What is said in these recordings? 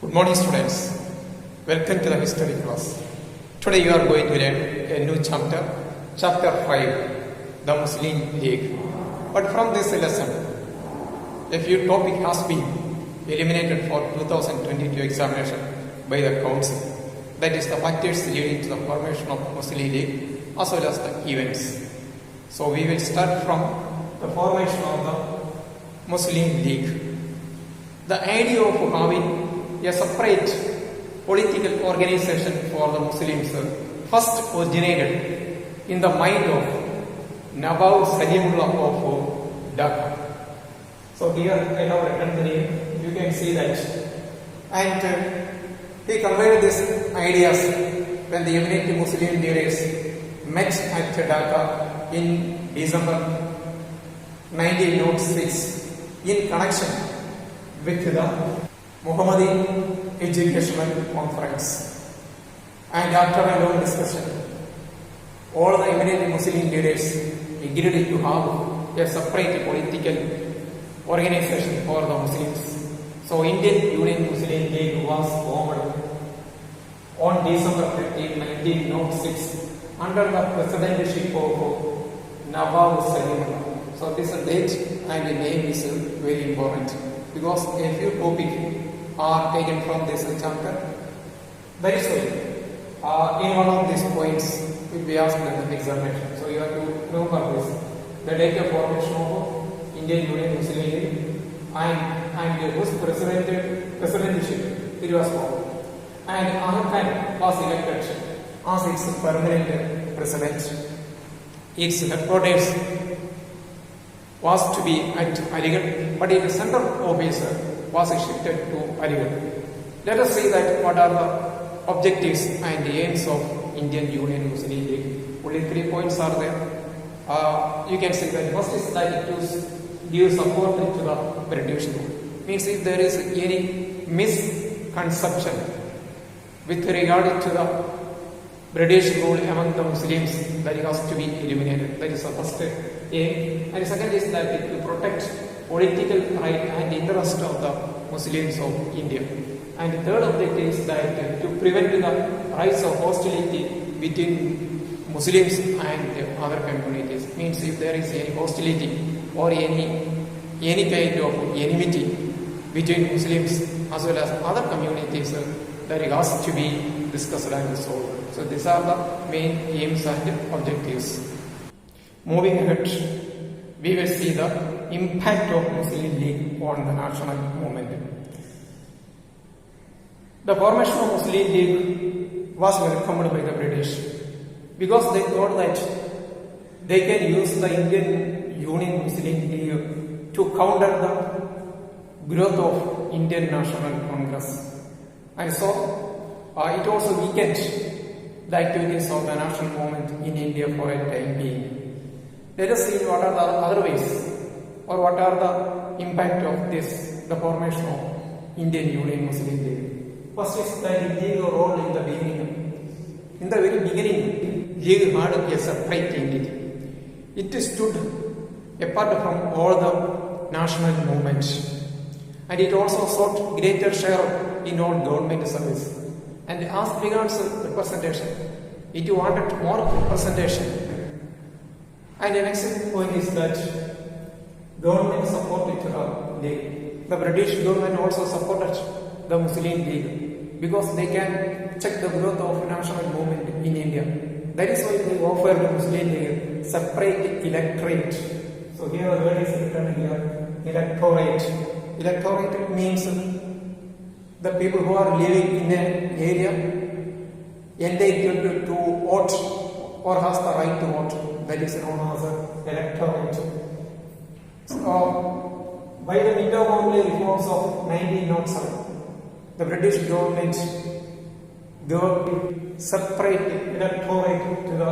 Good morning, students. Welcome to the history class. Today you are going to learn a new chapter, chapter 5, the Muslim League. But from this lesson, a few topic has been eliminated for 2022 examination by the council. That is the factors leading to the formation of Muslim League as well as the events. So we will start from the formation of the Muslim League. The idea of having a separate political organization for the Muslims first originated in the mind of Nawab Salimullah of Dhaka. So here I have written the name, you can see that. And he conveyed these ideas when the eminent Muslim leaders met at Dhaka in December 1906 in connection with the Muhammadi Educational Conference. And after a long discussion, all the eminent Muslim leaders agreed to have a separate political organization for the Muslims. So Indian Union Muslim League was formed on December 15, 1906 under the presidency of Nawab Salimullah. So this date and the name is very important because a few topics are taken from this chapter. That is why in one of these points will be asked in the examination. So you have to remember this. The date of formation of Indian Union Muslim League and whose presidency it was formed. And Ahmed Khan was elected as its permanent president. Its headquarters was to be at Aligarh, but its central office was shifted to Aligarh. Let us see that what are the objectives and the aims of Indian Union Muslim League. Only 3 points are there. You can see that first is that to give support to the British rule. Means if there is any misconception with regard to the British rule among the Muslims, that has to be eliminated. That is the first aim. And second is that to protect political right and interest of the Muslims of India. And the third objective is that to prevent the rise of hostility between Muslims and other communities. Means if there is any hostility or any kind of enmity between Muslims as well as other communities, that has to be discussed and solved. So these are the main aims and objectives. Moving ahead, we will see the impact of Muslim League on the national movement. The formation of Muslim League was welcomed by the British because they thought that they can use the Indian Union Muslim League to counter the growth of Indian National Congress. And so it also weakened the activities of the national movement in India for a time being. Let us see what are the other ways or what are the impact of this, the formation of Indian Union Muslim League. First is that League role in the beginning. In the very beginning, League had a separate entity. It stood apart from all the national movements. And it also sought greater share in all government service. And as regards representation, it wanted more representation. And the next point is that government supported the League. The British government also supported the Muslim League because they can check the growth of national movement in India. That is why they offer the Muslim League separate electorate. So here the word is written here, electorate. Electorate means the people who are living in an area entitled to vote or has the right to vote. That is known as electorate. So, by the Indo-Mongolian reforms of 1907, the British government gave separate electorate to the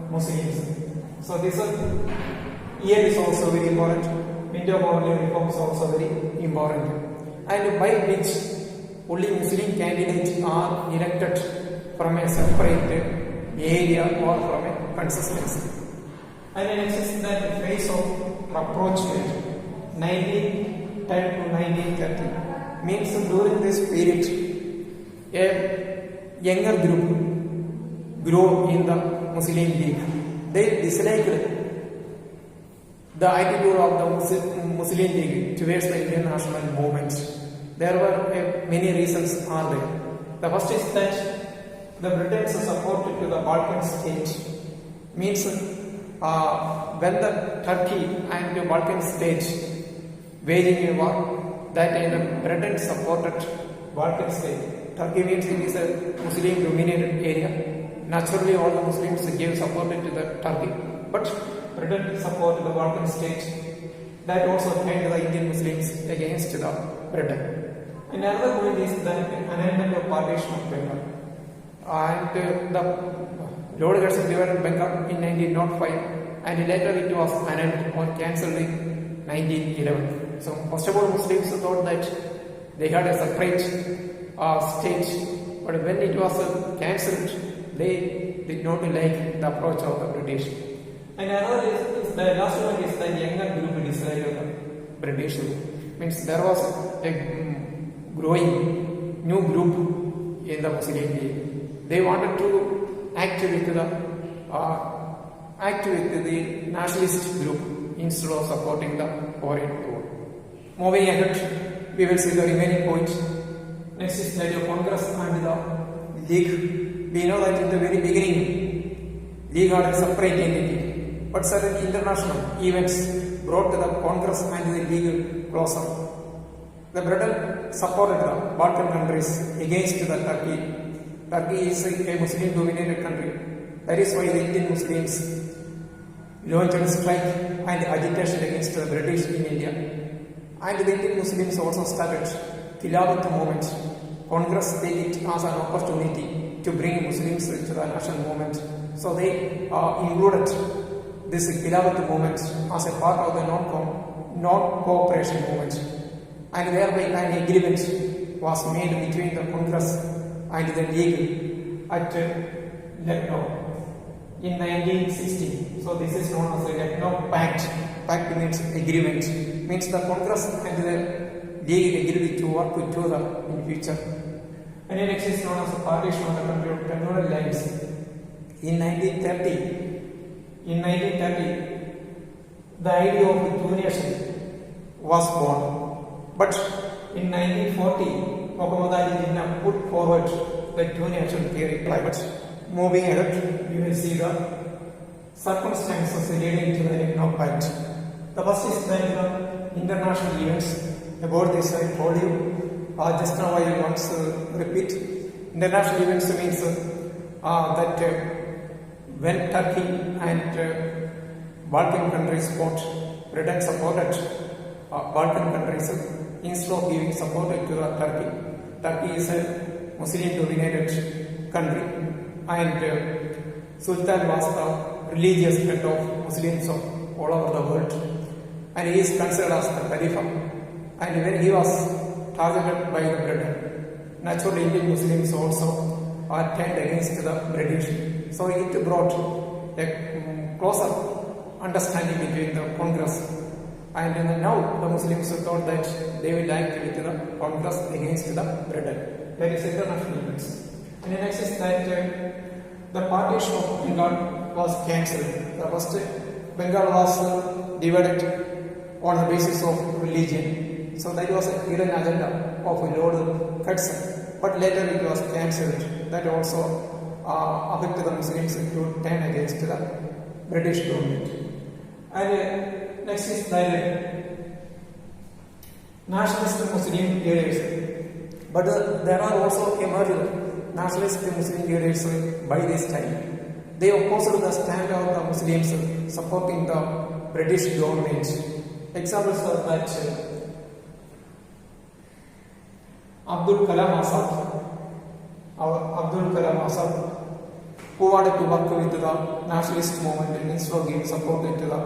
Muslims. So this year is also very important. Indo-Mongolian reforms also very important. And by which only Muslim candidates are elected from a separate area or from a consistency. And the next is the phase of rapprochement 1910 to 1930. means during this period a younger group grew in the Muslim League. They disliked the attitude of the Muslim League towards the Indian national movement. There were many reasons are there. The first is that the Britons supported to the Balkan state, means when the Turkey and the Balkan state waging a war, that the Britain supported Balkan state. Turkey means it is a Muslim dominated area. Naturally all the Muslims gave support to the Turkey, but Britain supported the Balkan state. That also turned the Indian Muslims against the Britain. And another point is the annulment of partition of Bengal. And the Lord Curzon divided Bengal in 1905, and later it was annulled or cancelled in 1911. So first of all, Muslims thought that they had a separate state, but when it was cancelled, they did not like the approach of the British. And another is the last one is the younger group decided the British rule. Means there was a growing new group in the Muslim League. They wanted to act with the nationalist group instead of supporting the foreign rule. Moving ahead, we will see the remaining points. Next is the Congress and the League. We know that in the very beginning, League had a separate entity, but certain international events brought the Congress and the League closer. The Britain supported the Balkan countries against the Turkey. Turkey is a Muslim-dominated country. That is why the Indian Muslims launched a strike and agitation against the British in India. And the Indian Muslims also started Khilafat movement. Congress take it as an opportunity to bring Muslims into the national movement. So they included this Khilafat movement as a part of the non-cooperation movement. And thereby an agreement was made between the Congress and the League at Lucknow in 1960. So this is known as the Lucknow Pact. Pact means agreement. Means the Congress and the League agreed to work together in future. And the next is known as the partition of the country of territorial lines. In 1930, the idea of the two nation was born. But in 1940, Muhammad Ali Jinnah put forward the two nation theory. But moving ahead, we will see the circumstances leading to the Lucknow Pact. The first is the international events. About this I told you. Just now I want to repeat. International events means that when Turkey and Balkan countries fought, Britain supported Balkan countries instead of giving support to the Turkey. Turkey is a Muslim-dominated country, and Sultan was the religious head of Muslims of all over the world, and he is considered as the Khalifa. And when he was targeted by the Britain, naturally Indian Muslims also are turned against the British. So it brought a closer understanding between the Congress. And now the Muslims thought that they will act with the Congress against the Britain. That is international events. And the next is that the partition of Bengal was cancelled. The first Bengal was divided on the basis of religion. So that was a hidden agenda of Lord Curzon. But later it was cancelled. That also affected the Muslims to turn against the British government. And next is the nationalist Muslim leaders. But there are also emerged nationalist Muslim leaders by this time. They opposed the stand of the Muslims supporting the British government. Examples are that Abdul Kalam Azad, who wanted to work with the nationalist movement instead of giving support to the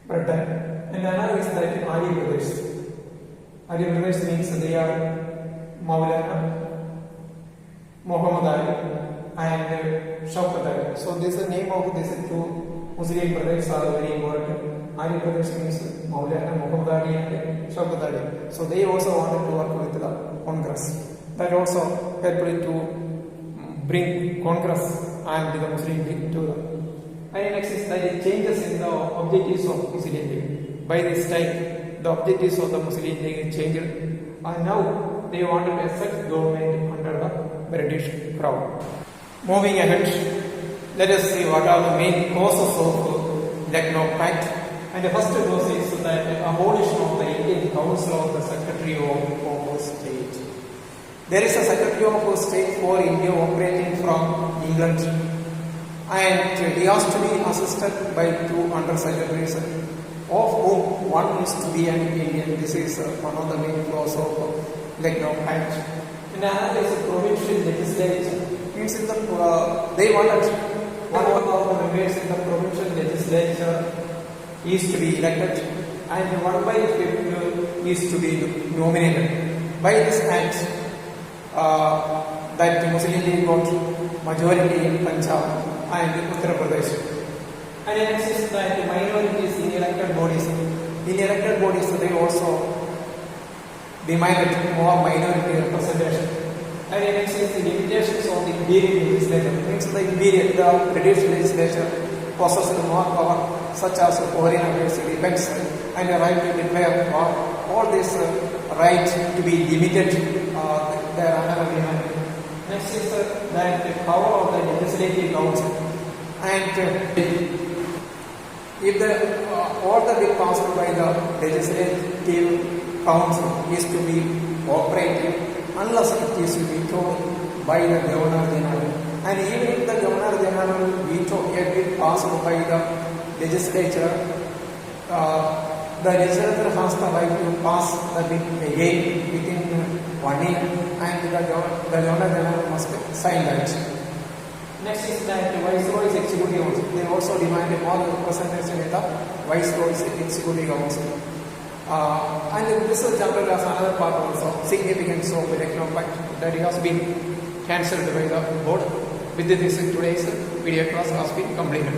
Britain. And another is that Ali brothers. Ali brothers means they are Maulana, Muhammad Ali, and Shaukat Ali. So this is the name of these two Muslim brothers are very important. Arya Pradesh means Maulana Muhammad Ali and Shaukat Ali. So they also wanted to work with the Congress. That also helped to bring Congress and the Muslim League to the. And next is the changes in the objectives of Muslim League. By this time, the objectives of the Muslim League changed, and now they wanted a set government under the British crown. Moving ahead, let us see what are the main causes of Lucknow Pact. And the first cause is that abolition of the Indian Council of the Secretary of State. There is a Secretary of State for India operating from England, and he has to be assisted by two under-secretaries, of whom one is to be an Indian. This is one of the main flaws of Lucknow Pact. And another is provincial legislature. Means in the they wanted one of the members in the provincial legislature is to be elected, and 1/5 is to be nominated. By this act, that Muslim League got majority in Punjab and Uttar Pradesh. And next is that minorities in elected bodies. In elected bodies, they also demanded more minority representation. And next is the limitations of the imperial legislature. Means the imperial, the British legislature possessed more power, such as foreign affairs, defense, and the right to declare war. All this right to be limited, their another demand. Next is that the power of the legislative council. And if the all the bill passed by the legislative council is to be operated unless it is vetoed by the Governor General. And even if the Governor General veto a bill passed by the legislature, the legislature has the right to pass the bill again within 1 year, and the Governor General must sign that. Next is that Viceroy's Executive Council. They also demanded more representation in the Viceroy's Executive Council. And this is jumped as another part also, significance of the Lucknow Pact, that it has been cancelled by the board. With this, today's video class has been completed.